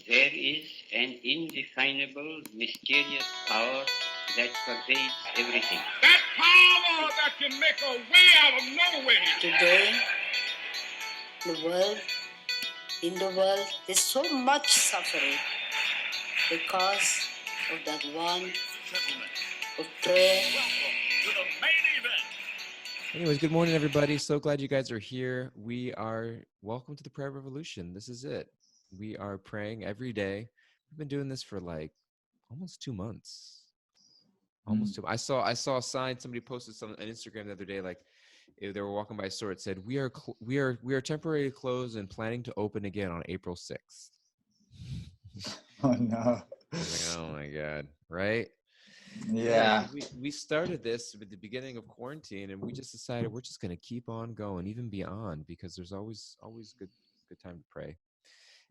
There is an indefinable, mysterious power that pervades everything. That power that can make a way out of no way. Today, in the world, there's so much suffering because of that one of prayer. Welcome to the main event. Anyways, good morning, everybody. So glad you guys are here. Welcome to the Prayer Revolution. This is it. We are praying every day. We've been doing this for like almost 2 months. I saw a sign. Somebody posted something on Instagram the other day. Like they were walking by a store. It said, "We are temporarily closed and planning to open again on April 6th." Oh no! I was like, oh my god! Right? Yeah. We started this at the beginning of quarantine, and we just decided we're just going to keep on going, even beyond, because there's always good time to pray.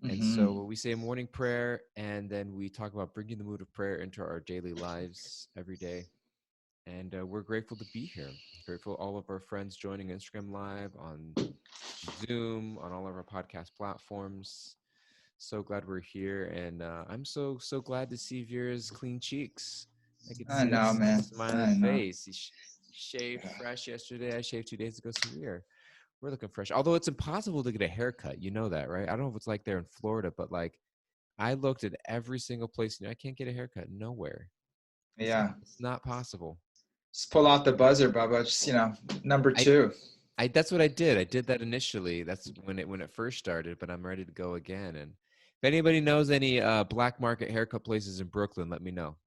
And so we say a morning prayer, and then we talk about bringing the mood of prayer into our daily lives every day. And we're grateful to be here. Grateful all of our friends joining Instagram Live, on Zoom, on all of our podcast platforms. So glad we're here, and I'm so glad to see Vira's clean cheeks. I know, man. Smiling face. He shaved fresh yesterday. I shaved 2 days ago, so we're looking fresh. Although it's impossible to get a haircut, you know that, right? I don't know if it's like there in Florida, but like I looked at every single place. I can't get a haircut nowhere. Yeah, it's not possible. Just pull out the buzzer, Bubba. Just number 2. That's what I did. I did that initially. That's when it first started. But I'm ready to go again. And if anybody knows any black market haircut places in Brooklyn, let me know.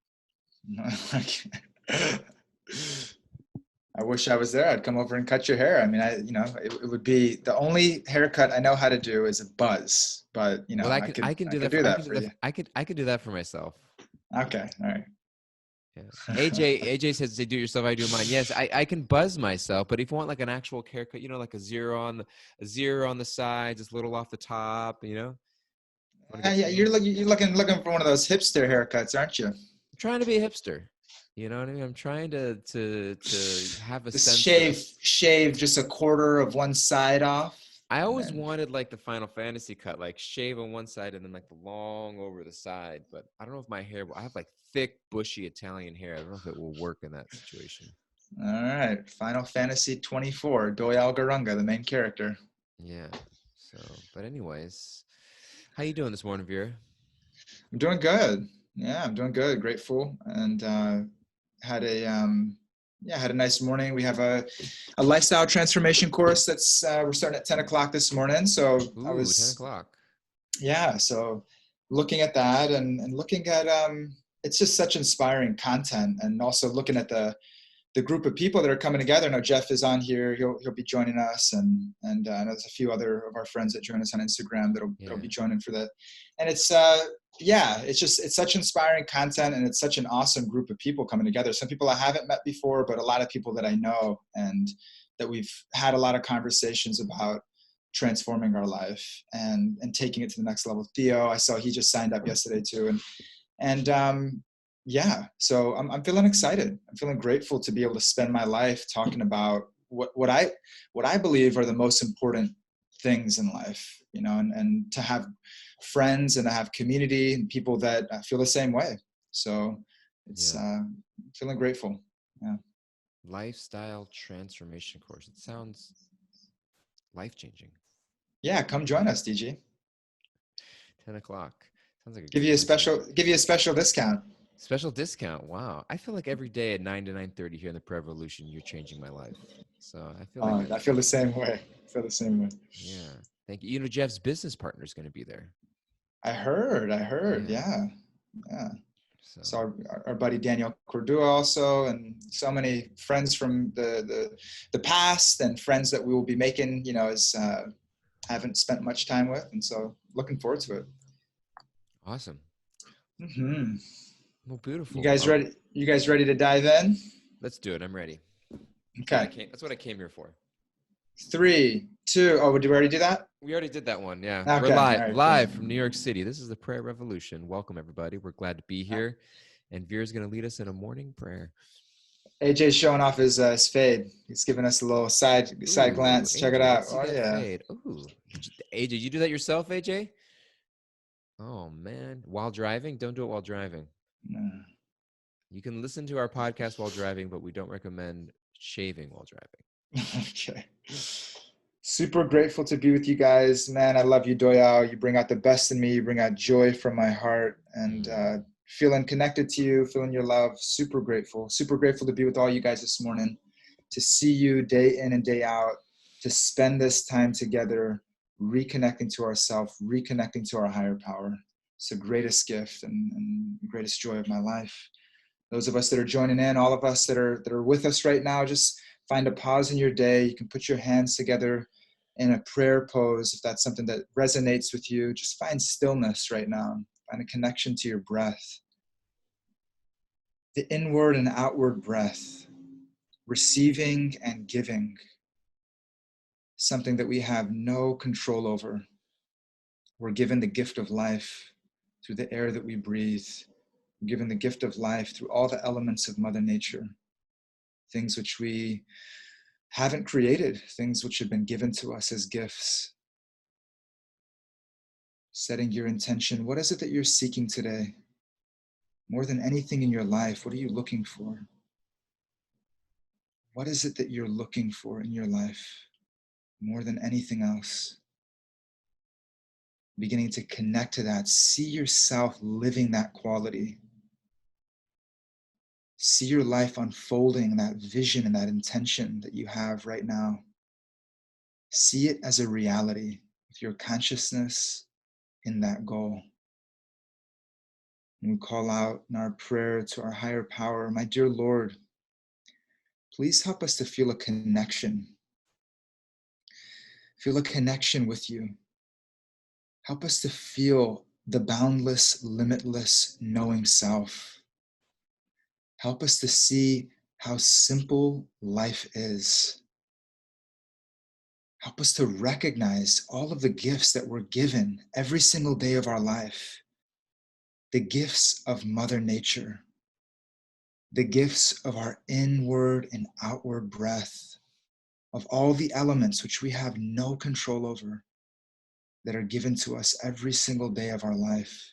I wish I was there. I'd come over and cut your hair. I mean, it would be the only haircut I know how to do is a buzz. But well, I can do that for you. I could do that for myself. Okay, all right. Yeah. AJ says they do it yourself. I do mine. Yes, I can buzz myself, but if you want like an actual haircut, like a zero on the side, just a little off the top, Yeah, you're looking for one of those hipster haircuts, aren't you? I'm trying to be a hipster. You know what I mean? I'm trying to have a sense shave just a quarter of one side off. I always wanted like the Final Fantasy cut, like shave on one side and then like the long over the side. But I don't know if my hair. I have like thick, bushy Italian hair. I don't know if it will work in that situation. All right, Final Fantasy 24, Doyal Garunga, the main character. Yeah. So, but anyways, how you doing this morning, Vira? I'm doing good. Yeah, I'm doing good. Grateful, and had a nice morning. We have a lifestyle transformation course that's we're starting at 10 o'clock this morning. So I was 10 o'clock. Yeah. So looking at that and looking at it's just such inspiring content, and also looking at the group of people that are coming together. I know Jeff is on here. He'll be joining us, and I know there's a few other of our friends that join us on Instagram that'll be joining for that. And it's it's such inspiring content, and it's such an awesome group of people coming together. Some people I haven't met before, but a lot of people that I know and that we've had a lot of conversations about transforming our life and taking it to the next level. Theo, I saw he just signed up yesterday too, and so I'm feeling excited. I'm feeling grateful to be able to spend my life talking about what I believe are the most important things in life, and to have friends and to have community and people that feel the same way. So it's feeling grateful. Yeah. Lifestyle transformation course. It sounds life-changing. Yeah, come join us, DG. 10 o'clock. Sounds like a give you a special discount. Special discount. Wow. I feel like every day at 9 to 9:30 here in the Prayer Revolution, you're changing my life. So I feel I feel the same way. Yeah. Thank you. Jeff's business partner is going to be there. I heard. Yeah. So our buddy Daniel Cordua also, and so many friends from the past and friends that we will be making, haven't spent much time with. And so looking forward to it. Awesome. Mm-hmm. Well, beautiful. You guys ready to dive in? Let's do it. I'm ready. Okay. That's what I came here for. 3, 2. Oh, did we already do that? We already did that one. Yeah. Okay. We're live from New York City. This is the Prayer Revolution. Welcome, everybody. We're glad to be here. And Vira's going to lead us in a morning prayer. AJ's showing off his fade. He's giving us a little side glance. AJ, check it out. Oh, yeah. Fade. Ooh. AJ, you do that yourself, AJ? Oh man, while driving, don't do it while driving. No. You can listen to our podcast while driving, but we don't recommend shaving while driving. Okay. Super grateful to be with you guys. Man, I love you, Doyal. You bring out the best in me. You bring out joy from my heart, and feeling connected to you, feeling your love. Super grateful. Super grateful to be with all you guys this morning, to see you day in and day out, to spend this time together, reconnecting to ourselves, reconnecting to our higher power. It's the greatest gift and greatest joy of my life. Those of us that are joining in, all of us that are with us right now, just find a pause in your day. You can put your hands together in a prayer pose if that's something that resonates with you. Just find stillness right now. Find a connection to your breath. The inward and outward breath, receiving and giving, something that we have no control over. We're given the gift of life through the air that we breathe. We're given the gift of life through all the elements of Mother Nature, things which we haven't created, things which have been given to us as gifts. Setting your intention. What is it that you're seeking today? More than anything in your life, what are you looking for? What is it that you're looking for in your life more than anything else? Beginning to connect to that. See yourself living that quality. See your life unfolding, that vision and that intention that you have right now. See it as a reality with your consciousness in that goal. And we call out in our prayer to our higher power, my dear Lord, please help us to feel a connection. Feel a connection with you. Help us to feel the boundless, limitless, knowing self. Help us to see how simple life is. Help us to recognize all of the gifts that we're given every single day of our life. The gifts of Mother Nature, the gifts of our inward and outward breath, of all the elements which we have no control over, that are given to us every single day of our life.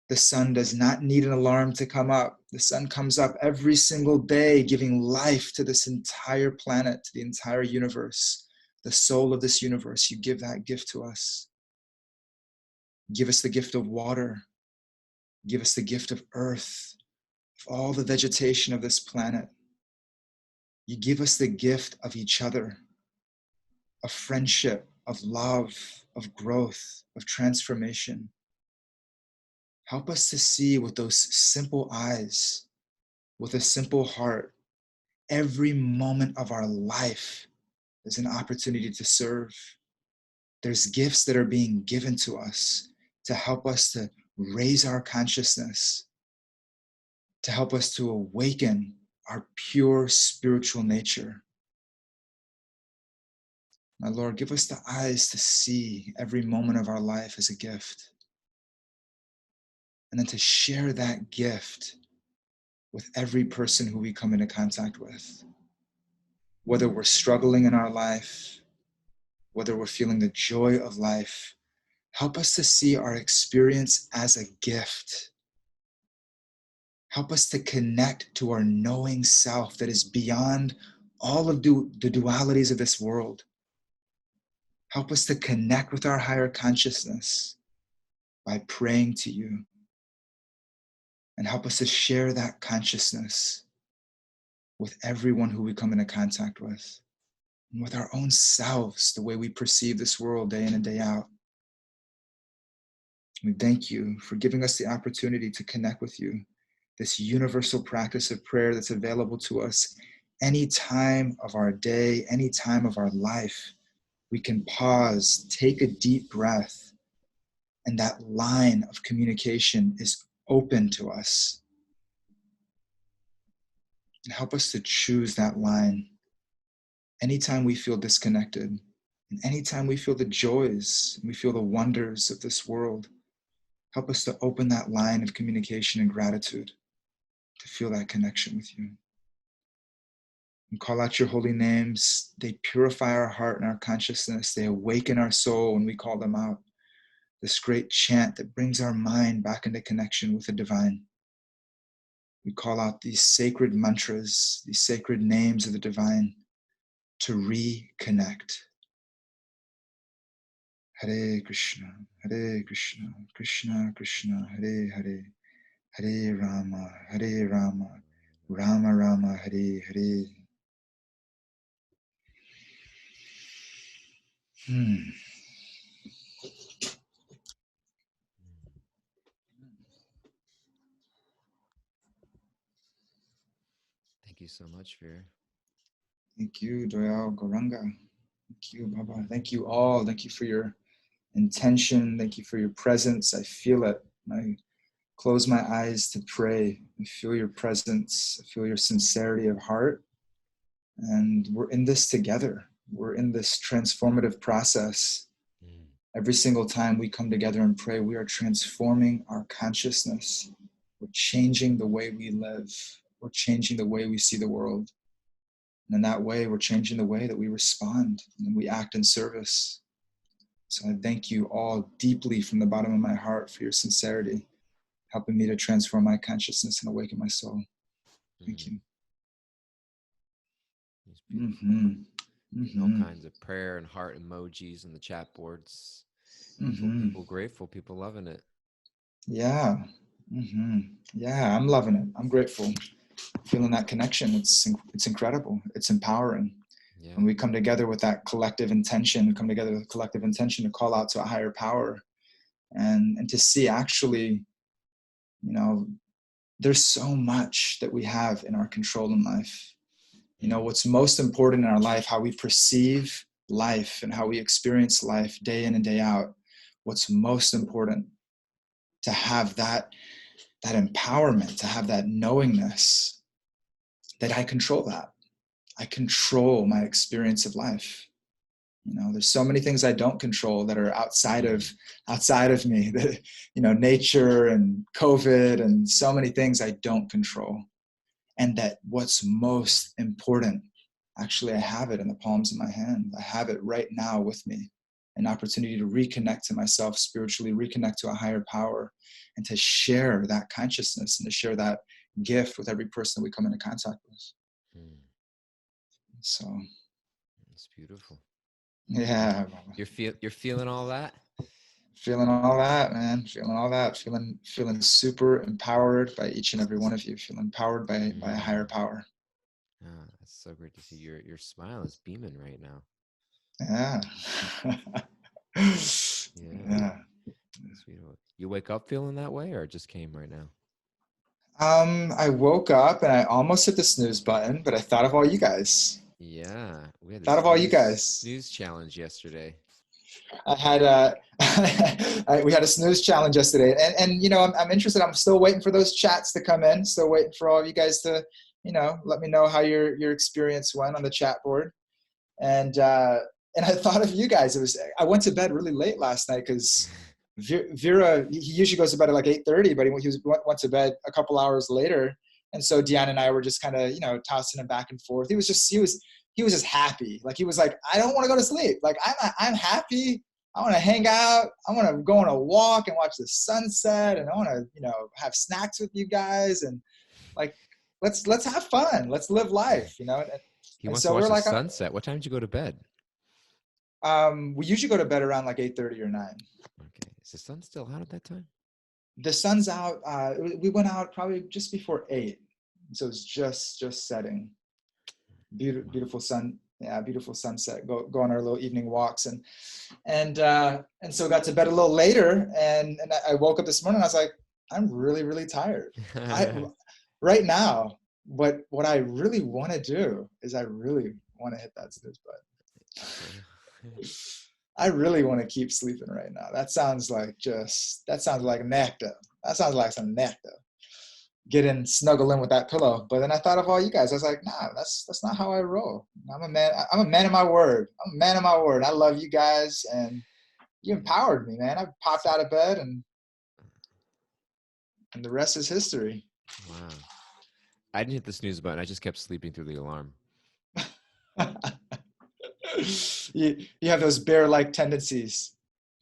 The sun does not need an alarm to come up. The sun comes up every single day, giving life to this entire planet, to the entire universe, the soul of this universe. You give that gift to us. Give us the gift of water. Give us the gift of earth, of all the vegetation of this planet. You give us the gift of each other, of friendship, of love, of growth, of transformation. Help us to see with those simple eyes, with a simple heart, every moment of our life is an opportunity to serve. There's gifts that are being given to us to help us to raise our consciousness, to help us to awaken our pure spiritual nature. My Lord, give us the eyes to see every moment of our life as a gift, and then to share that gift with every person who we come into contact with. Whether we're struggling in our life, whether we're feeling the joy of life, help us to see our experience as a gift. Help us to connect to our knowing self that is beyond all of the dualities of this world. Help us to connect with our higher consciousness by praying to you. And help us to share that consciousness with everyone who we come into contact with, and with our own selves, the way we perceive this world day in and day out. We thank you for giving us the opportunity to connect with you, this universal practice of prayer that's available to us any time of our day, any time of our life. We can pause, take a deep breath, and that line of communication is open to us. And help us to choose that line anytime we feel disconnected, and anytime we feel the joys, we feel the wonders of this world. Help us to open that line of communication and gratitude, to feel that connection with you. And call out your holy names. They purify our heart and our consciousness. They awaken our soul when we call them out. this great chant that brings our mind back into connection with the divine. We call out these sacred mantras, these sacred names of the divine to reconnect. Hare Krishna, Krishna Krishna, Hare Hare, Hare Rama, Rama Rama, Hare Hare. Thank you so much, Vira. Thank you, Doyal Goranga. Thank you, Baba. Thank you all. Thank you for your intention. Thank you for your presence. I feel it. I close my eyes to pray. I feel your presence. I feel your sincerity of heart. And we're in this together. We're in this transformative process. Every single time we come together and pray, we are transforming our consciousness. We're changing the way we live. We're changing the way we see the world. And in that way, we're changing the way that we respond and we act in service. So I thank you all deeply from the bottom of my heart for your sincerity, helping me to transform my consciousness and awaken my soul. Thank you. All kinds of prayer and heart emojis in the chat boards. People grateful, people loving it. Yeah. Yeah, I'm loving it. I'm grateful. Feeling that connection. It's incredible. It's empowering. Yeah. When we come together with that collective intention, to call out to a higher power and to see actually, there's so much that we have in our control in life. What's most important in our life, how we perceive life and how we experience life day in and day out. What's most important, to have that empowerment, to have that knowingness that I control that. I control my experience of life. There's so many things I don't control that are outside of me, that, nature and COVID and so many things I don't control. And that what's most important, actually, I have it in the palms of my hand. I have it right now with me. An opportunity to reconnect to myself spiritually, reconnect to a higher power, and to share that consciousness and to share that gift with every person we come into contact with. So it's beautiful. Yeah. You're feeling all that? Feeling all that, man. Feeling all that. Feeling super empowered by each and every one of you. Feeling empowered by a higher power. Oh, that's so great to see. Your smile is beaming right now. Yeah. Yeah. That's beautiful. You wake up feeling that way, or it just came right now? I woke up and I almost hit the snooze button, but I thought of all you guys. Yeah, we had thought of all you guys. Snooze challenge yesterday. I had we had a snooze challenge yesterday, and I'm interested. I'm still waiting for those chats to come in. Still waiting for all of you guys to let me know how your experience went on the chat board. And I thought of you guys. I went to bed really late last night because Vira, he usually goes to bed at like 8:30, but he went to bed a couple hours later. And so Deanna and I were just kind of tossing him back and forth. He was just happy. Like he was like, I don't want to go to sleep. Like I'm happy. I want to hang out. I want to go on a walk and watch the sunset, and I want to have snacks with you guys, and like let's have fun. Let's live life. He wants to watch the sunset. What time did you go to bed? We usually go to bed around like 8:30 or 9. Okay. Is the sun still out at that time? The sun's out. We went out probably just before 8. So it's just setting. Beautiful sun. Yeah, beautiful sunset. Go on our little evening walks and so got to bed a little later and I woke up this morning and I was like, I'm really, really tired. Right now, but what I really want to do is I really want to hit that snooze button. I really want to keep sleeping right now. That sounds like nectar. That sounds like some nectar. Snuggle in with that pillow. But then I thought of all you guys. I was like, nah, that's not how I roll. I'm a man of my word. I'm a man of my word. I love you guys and you empowered me, man. I popped out of bed and the rest is history. Wow. I didn't hit the snooze button. I just kept sleeping through the alarm. You have those bear-like tendencies.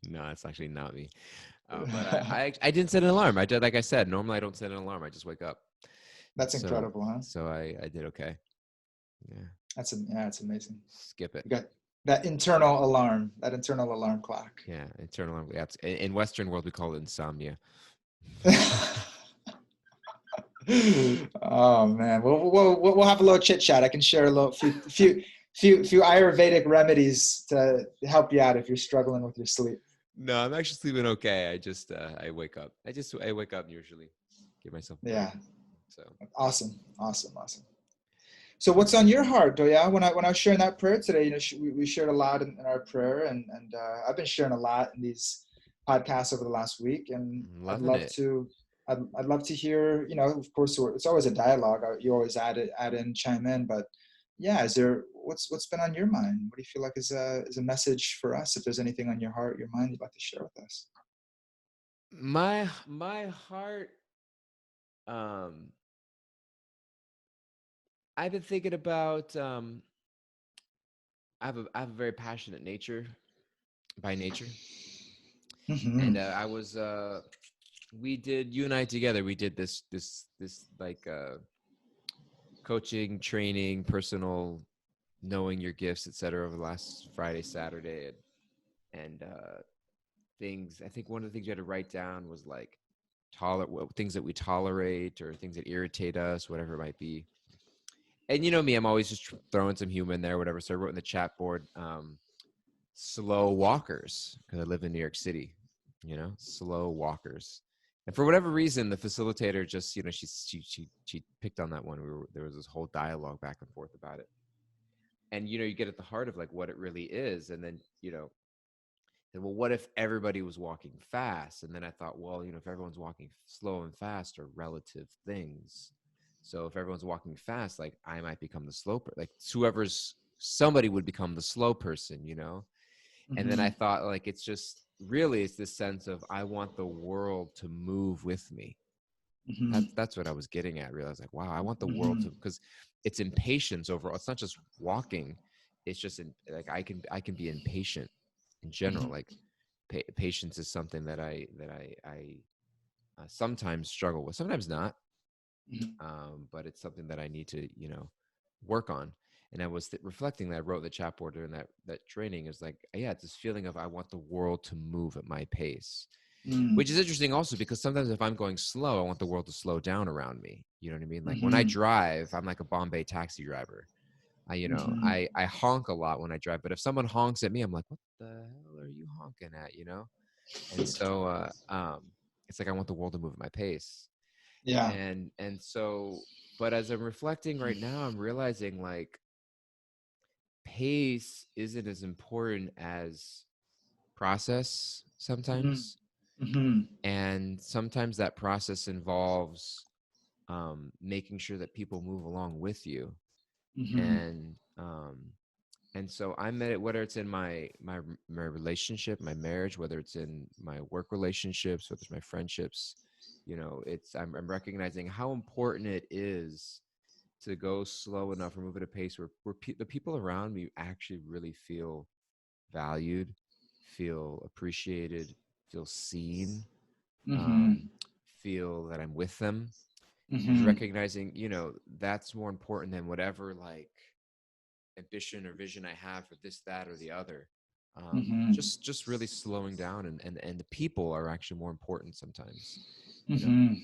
No, it's actually not me. But I didn't set an alarm. I did, like I said, normally I don't set an alarm. I just wake up. That's So incredible, huh? so I did okay. Yeah. Yeah, it's amazing. Skip it. You got that internal alarm, that internal alarm clock. Yeah. Internal alarm. In Western world, we call it insomnia. Oh man, we'll have a little chit chat. I can share a little few Ayurvedic remedies to help you out if you're struggling with your sleep. No, I'm actually sleeping okay. I just I wake up. I wake up and usually give myself a break. Yeah, So awesome. So what's on your heart, Doya? When I was sharing that prayer today, we shared a lot in our prayer, and I've been sharing a lot in these podcasts over the last week, and I'm loving it. I'd love to hear, of course, it's always a dialogue. You always add in, chime in, but yeah, what's been on your mind? What do you feel like is a message for us? If there's anything on your heart, your mind, you'd like to share with us? My heart. I've been thinking about. I have a very passionate nature by nature, and Mm-hmm. I was we did you and I together. We did this like coaching, training, personal, knowing your gifts, etc. Over the last Friday, Saturday, and things. I think one of the things you had to write down was like things that we tolerate or things that irritate us, whatever it might be. And you know me, I'm always just throwing some humor in there, whatever. So I wrote in the chat board, slow walkers, because I live in New York City, slow walkers. And for whatever reason, the facilitator just, she picked on that one. There was this whole dialogue back and forth about it. And, you get at the heart of like what it really is. And then, well, what if everybody was walking fast? And then I thought, well, if everyone's walking slow and fast are relative things. So if everyone's walking fast, like I might become the slow person, like somebody would become the slow person, And then I thought like, it's this sense of, I want the world to move with me. Mm-hmm. That's what I was getting at. I realized like, wow, I want the world Mm-hmm. to, because it's impatience overall. It's not just walking. It's just like, I can be impatient in general. Like patience is something that I sometimes struggle with, sometimes not. But it's something that I need to, work on. And I was reflecting that I wrote the chat board during that training is like, yeah, it's this feeling of I want the world to move at my pace, which is interesting also because sometimes if I'm going slow, I want the world to slow down around me. You know what I mean? Like when I drive, I'm like a Bombay taxi driver. I honk a lot when I drive, but if someone honks at me, I'm like, what the hell are you honking at? And so it's like I want the world to move at my pace. Yeah. And so, but as I'm reflecting right now, I'm realizing like pace isn't as important as process sometimes. Mm-hmm. And sometimes that process involves making sure that people move along with you. Mm-hmm. And so I'm at it, whether it's in my relationship, my marriage, whether it's in my work relationships, whether it's my friendships, I'm recognizing how important it is to go slow enough or move at a pace where the people around me actually really feel valued, feel appreciated, feel seen, Mm-hmm. um, feel that I'm with them, and Mm-hmm. recognizing, that's more important than whatever like ambition or vision I have for this, that, or the other. Mm-hmm. Just really slowing down, and the people are actually more important sometimes, you know. Mm-hmm.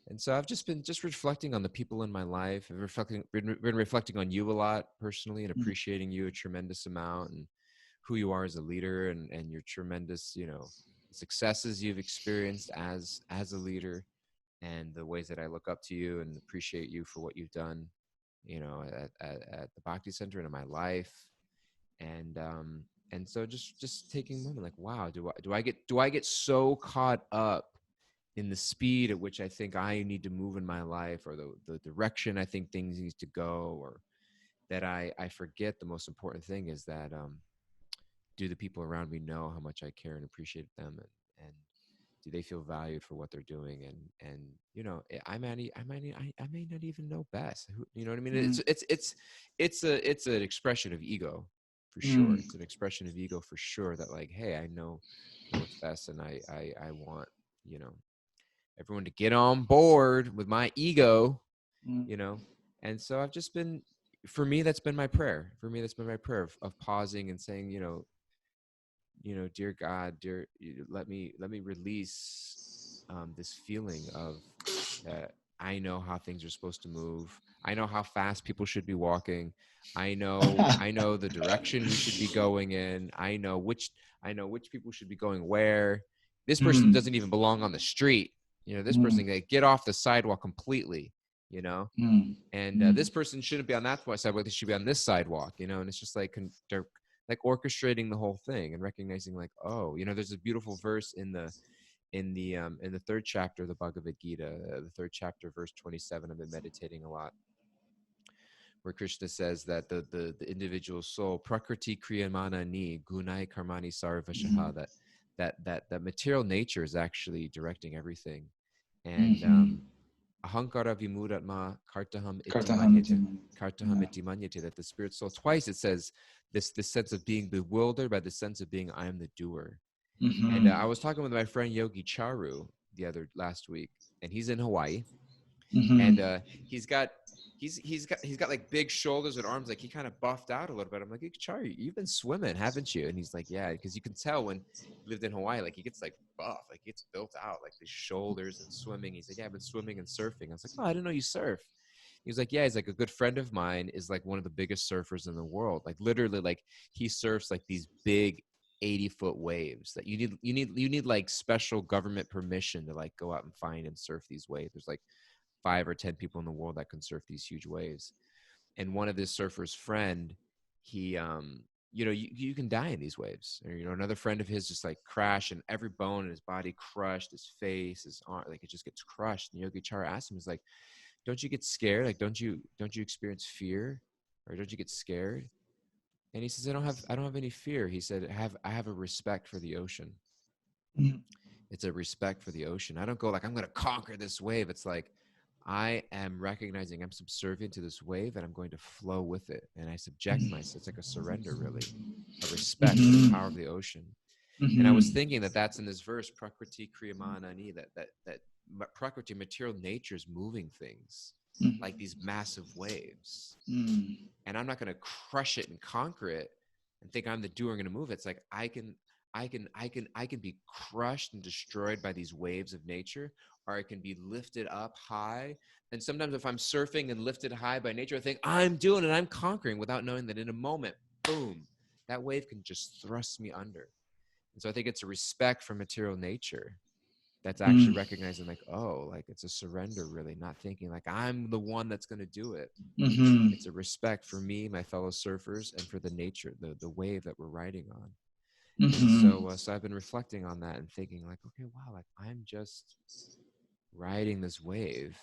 And so I've just been reflecting on the people in my life, and been reflecting on you a lot personally, and appreciating you a tremendous amount, and who you are as a leader, and your tremendous, successes you've experienced as a leader, and the ways that I look up to you and appreciate you for what you've done, at the Bhakti Center and in my life. And so just taking a moment, like, wow, do I get so caught up in the speed at which I think I need to move in my life, or the direction I think things need to go, or that I forget the most important thing is that do the people around me know how much I care and appreciate them, and do they feel valued for what they're doing? And I may not even know best. You know what I mean? It's an expression of ego. for sure. It's an expression of ego for sure, that like, hey, I know what's best, and I want, you know, everyone to get on board with my ego, you know. And so I've just been, for me, that's been my prayer. For me, that's been my prayer of pausing and saying, you know, dear God, let me release this feeling of that I know how things are supposed to move. I know how fast people should be walking. I know the direction we should be going in. I know which people should be going where. This person doesn't even belong on the street. You know, this person, like, get off the sidewalk completely, you know. And this person shouldn't be on that sidewalk. They should be on this sidewalk, you know. And it's just like they're like orchestrating the whole thing and recognizing, like, oh, you know, there's a beautiful verse in the third chapter of the Bhagavad Gita, the third chapter, verse 27. I've been meditating a lot, where Krishna says that the individual soul, prakriti kriyamana ni gunai karmani sarvashaha, that material nature is actually directing everything. And ahankara vimudatma kartaham iti manyate, that the spirit soul, twice it says this sense of being bewildered by the sense of being I am the doer. And I was talking with my friend Yogi Charu last week, and he's in Hawaii, and he's got like big shoulders and arms, like he kind of buffed out a little bit. I'm like, hey, Charu, you've been swimming, haven't you? And he's like, yeah, because you can tell when he lived in Hawaii, like he gets like buff, like he gets built out, like these shoulders and swimming. He's like, yeah, I've been swimming and surfing. I was like, oh, I didn't know you surf. He was like, yeah. He's like, a good friend of mine is like one of the biggest surfers in the world. Like literally, like he surfs like these big 80-foot waves that you need like special government permission to like go out and find and surf these waves. There's like 5 or 10 people in the world that can surf these huge waves. And one of this surfer's friend, he you know, you can die in these waves. Or, you know, another friend of his just like crashed, and every bone in his body crushed, his face, his arm, like it just gets crushed. And Yogi Chara asked him, he's like, don't you get scared? Like, don't you experience fear, or don't you get scared? And he says, I don't have any fear. He said, I have a respect for the ocean. It's a respect for the ocean. I don't go like, I'm going to conquer this wave. It's like, I am recognizing I'm subservient to this wave, and I'm going to flow with it. And I subject myself. It's like a surrender, really, a respect for the power of the ocean. And I was thinking that that's in this verse, prakriti kriyamanani, that prakriti, material nature, is moving things like these massive waves. And I'm not going to crush it and conquer it and think I'm the doer, I'm going to move it. It's like I can be crushed and destroyed by these waves of nature, or I can be lifted up high. And sometimes if I'm surfing and lifted high by nature, I think I'm doing it, I'm conquering, without knowing that in a moment, boom, that wave can just thrust me under. And so I think it's a respect for material nature that's actually recognizing, like, oh, like it's a surrender, really, not thinking like I'm the one that's going to do it. It's a respect for me, my fellow surfers, and for the nature, the wave that we're riding on. And so I've been reflecting on that and thinking like, okay, wow, like I'm just riding this wave,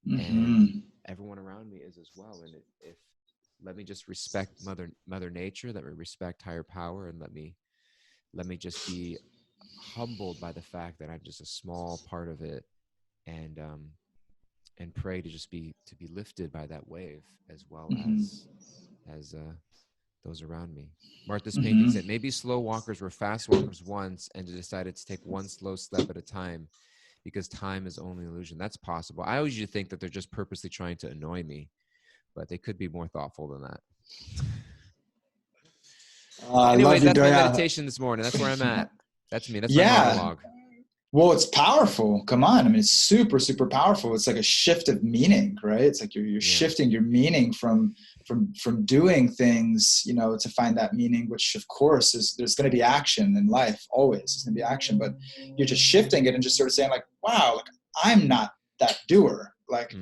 and everyone around me is as well. And if let me just respect mother nature, let me respect higher power, and let me just be humbled by the fact that I'm just a small part of it, and pray to just be lifted by that wave, as well as those around me. Martha's painting said, maybe slow walkers were fast walkers once and decided to take one slow step at a time because time is only illusion. That's possible. I always used to think that they're just purposely trying to annoy me, but they could be more thoughtful than that. Anyway, that's my meditation this morning. That's where I'm at. That's me. That's my monologue. Well, it's powerful. Come on. I mean, it's super, super powerful. It's like a shift of meaning, right? It's like you're shifting your meaning from doing things, you know, to find that meaning, which of course there's going to be action in life. Always there's going to be action, but you're just shifting it and just sort of saying like, wow, like I'm not that doer. Like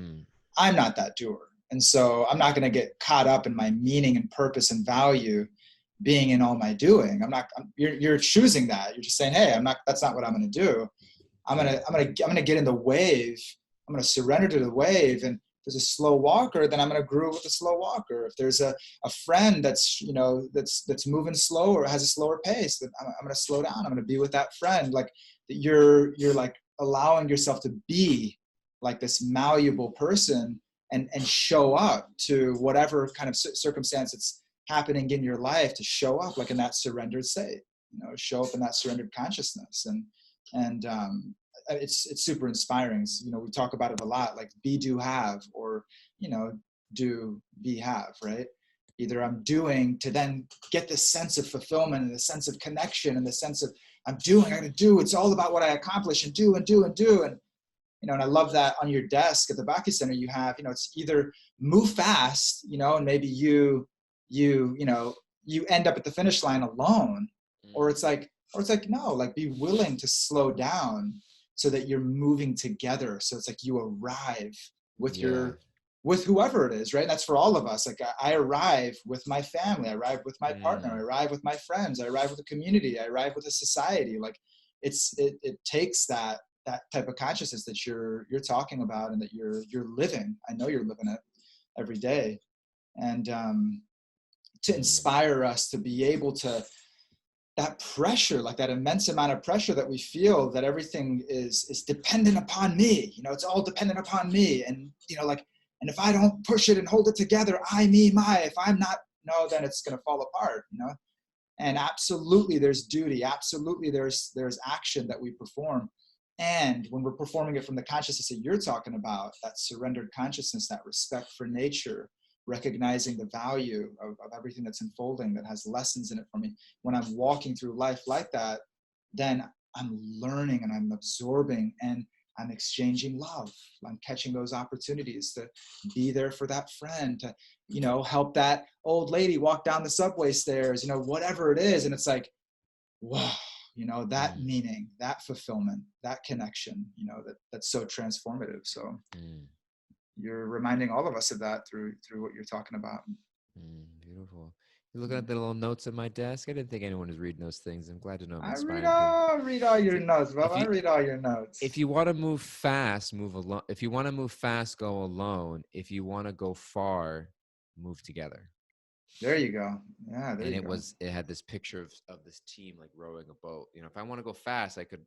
I'm not that doer. And so I'm not going to get caught up in my meaning and purpose and value being in all my doing. You're choosing that. You're just saying, hey, that's not what I'm going to do. I'm going to get in the wave. I'm going to surrender to the wave. And if there's a slow walker, then I'm going to groove with the slow walker. If there's a friend that's, you know, that's moving slow or has a slower pace, then I'm going to slow down. I'm going to be with that friend. Like you're like allowing yourself to be like this malleable person and show up to whatever kind of circumstance happening in your life to show up like in that surrendered state, show up in that surrendered consciousness. And it's super inspiring. We talk about it a lot, like be, do, have, or, do, be, have, right? Either I'm doing to then get this sense of fulfillment and the sense of connection and the sense of I'm doing, I gotta do, it's all about what I accomplish and do and do and do. And, and I love that on your desk at the Bhakti Center, you have, it's either move fast, and maybe you end up at the finish line alone, or it's like, no, like be willing to slow down so that you're moving together. So it's like you arrive with with whoever it is, right? And that's for all of us. Like I arrive with my family, I arrive with my partner, I arrive with my friends, I arrive with a community, I arrive with a society. Like it takes that type of consciousness that you're talking about and that you're living. I know you're living it every day. And to inspire us to be able to, that pressure, like that immense amount of pressure that we feel that everything is dependent upon me, it's all dependent upon me. And, and if I don't push it and hold it together, I, me, my, if I'm not, no, then it's going to fall apart, And absolutely there's duty. Absolutely there's action that we perform. And when we're performing it from the consciousness that you're talking about, that surrendered consciousness, that respect for nature, recognizing the value of everything that's unfolding, that has lessons in it for me. When I'm walking through life like that, then I'm learning and I'm absorbing and I'm exchanging love. I'm catching those opportunities to be there for that friend, to, help that old lady walk down the subway stairs, whatever it is. And it's like, wow, that meaning, that fulfillment, that connection, that's so transformative. So you're reminding all of us of that through what you're talking about. Beautiful. You're looking at the little notes at my desk. I didn't think anyone was reading those things. I'm glad to know I'm inspiring people. I read all your notes, Bob. I read all your notes. If you want to move fast, move alone. If you want to move fast, go alone. If you want to go far, move together. There you go. Yeah, there you go. It had this picture of this team like rowing a boat. If I want to go fast, I could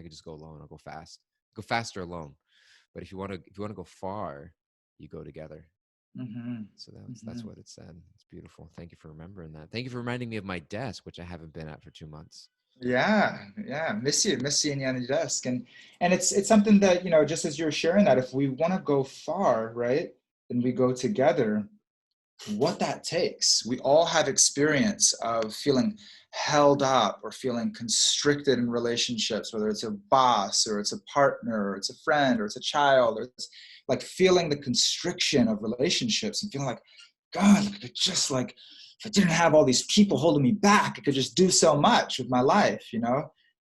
just go alone. I'll go fast. Go faster alone. But if you want to go far, you go together. So that's what it said. It's beautiful. Thank you for remembering that. Thank you for reminding me of my desk, which I haven't been at for 2 months. Yeah. Miss seeing you on the desk. And it's something that, just as you're sharing that, if we want to go far, right, then we go together. What that takes. We all have experience of feeling held up or feeling constricted in relationships, whether it's a boss or it's a partner or it's a friend or it's a child, or it's like feeling the constriction of relationships and feeling like, God, I could just like, if I didn't have all these people holding me back, I could just do so much with my life,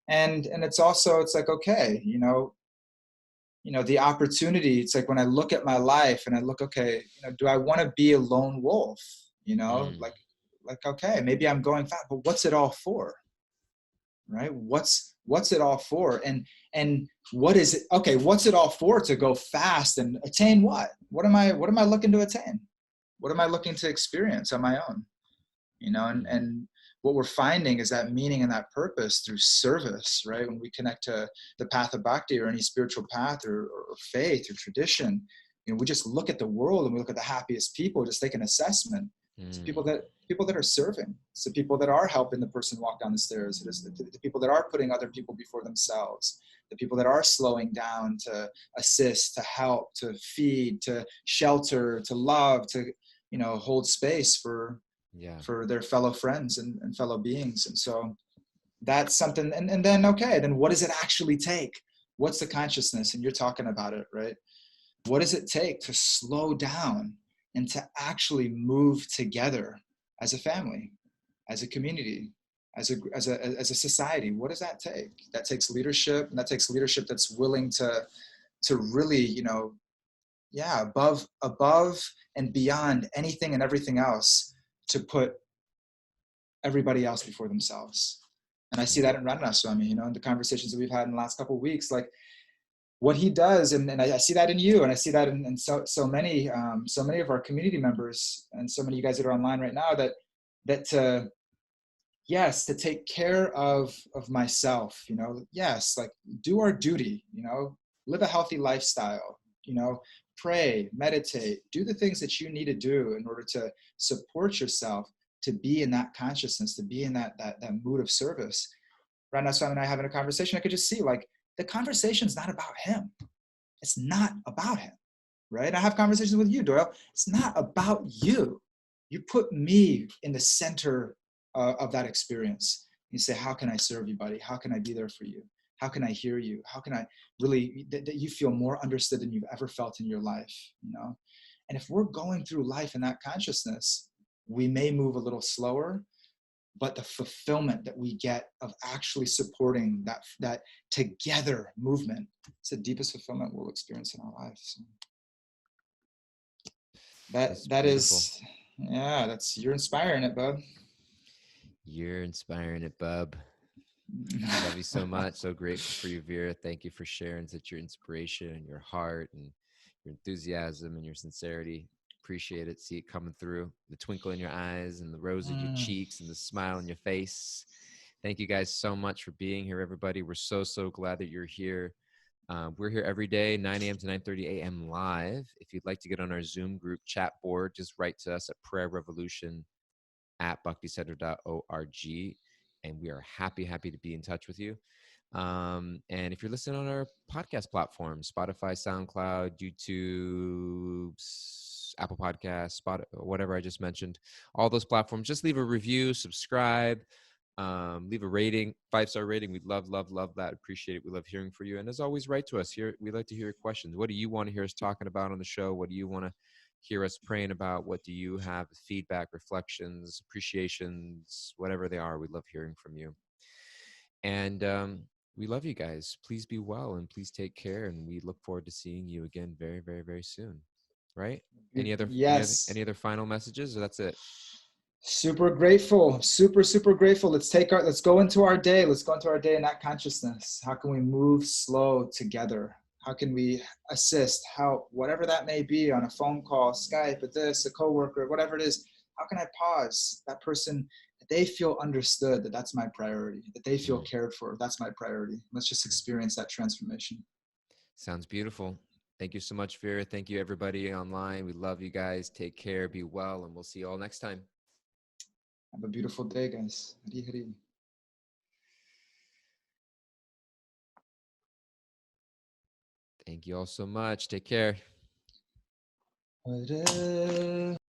and it's also, it's like, okay, the opportunity, it's like when I look at my life and I look, okay, do I want to be a lone wolf? Like, okay, maybe I'm going fast, but what's it all for? Right? What's it all for? And what is it? Okay, what's it all for to go fast and attain what? What am I looking to attain? What am I looking to experience on my own? And what we're finding is that meaning and that purpose through service, right? When we connect to the path of bhakti or any spiritual path or faith or tradition, we just look at the world and we look at the happiest people, just take an assessment. It's people that are serving. It's the people that are helping the person walk down the stairs. It is the people that are putting other people before themselves. The people that are slowing down to assist, to help, to feed, to shelter, to love, to, hold space for their fellow friends and fellow beings. And so that's something. And then, okay, then what does it actually take? What's the consciousness? And you're talking about it, right? What does it take to slow down and to actually move together as a family, as a community, as a society? What does that take? That takes leadership, and that takes leadership that's willing to really, above and beyond anything and everything else, to put everybody else before themselves. And I see that in Ranana Swami, in the conversations that we've had in the last couple of weeks, like what he does, and I see that in you, and I see that in so many of our community members, and so many of you guys that are online right now, that to take care of myself, yes, like do our duty, live a healthy lifestyle, pray, meditate, do the things that you need to do in order to support yourself, to be in that consciousness, to be in that mood of service. Right now, Simon and I having a conversation, I could just see like the conversation's not about him. It's not about him, right? I have conversations with you, Doyle. It's not about you. You put me in the center of that experience. You say, how can I serve you, buddy? How can I be there for you? How can I hear you? How can I really, that you feel more understood than you've ever felt in your life, you know? And if we're going through life in that consciousness, we may move a little slower, but the fulfillment that we get of actually supporting that together movement, it's the deepest fulfillment we'll experience in our lives. That is, yeah, that's, you're inspiring it, bub. You're inspiring it, bub. Love you so much. So grateful for you, Vira. Thank you for sharing such your inspiration and your heart and your enthusiasm and your sincerity. Appreciate it. See it coming through. The twinkle in your eyes and the rose in your cheeks and the smile on your face. Thank you guys so much for being here, everybody. We're so glad that you're here. We're here every day, 9 a.m. to 9:30 a.m. live. If you'd like to get on our Zoom group chat board, just write to us at prayerrevolution@bhakticenter.org. And we are happy to be in touch with you. And if you're listening on our podcast platforms, Spotify, SoundCloud, YouTube, Apple Podcasts, whatever I just mentioned, all those platforms, just leave a review, subscribe, leave a rating, 5-star rating. We'd love that. Appreciate it. We love hearing from you. And as always, write to us here. We like to hear your questions. What do you want to hear us talking about on the show? What do you want to hear us praying about? What do you have? Feedback, reflections, appreciations, whatever they are. We love hearing from you. And we love you guys. Please be well and please take care. And we look forward to seeing you again very soon. Right? Any other final messages, or that's it? Super grateful, super grateful. Let's go into our day. Let's go into our day in that consciousness. How can we move slow together? How can we assist? Whatever that may be, on a phone call, Skype, a coworker, whatever it is, how can I pause that person, that they feel understood, that's my priority, that they feel cared for, that's my priority. Let's just experience that transformation. Sounds beautiful. Thank you so much, Vira. Thank you, everybody online. We love you guys. Take care, be well, and we'll see you all next time. Have a beautiful day, guys. Hari Hari. Thank you all so much. Take care.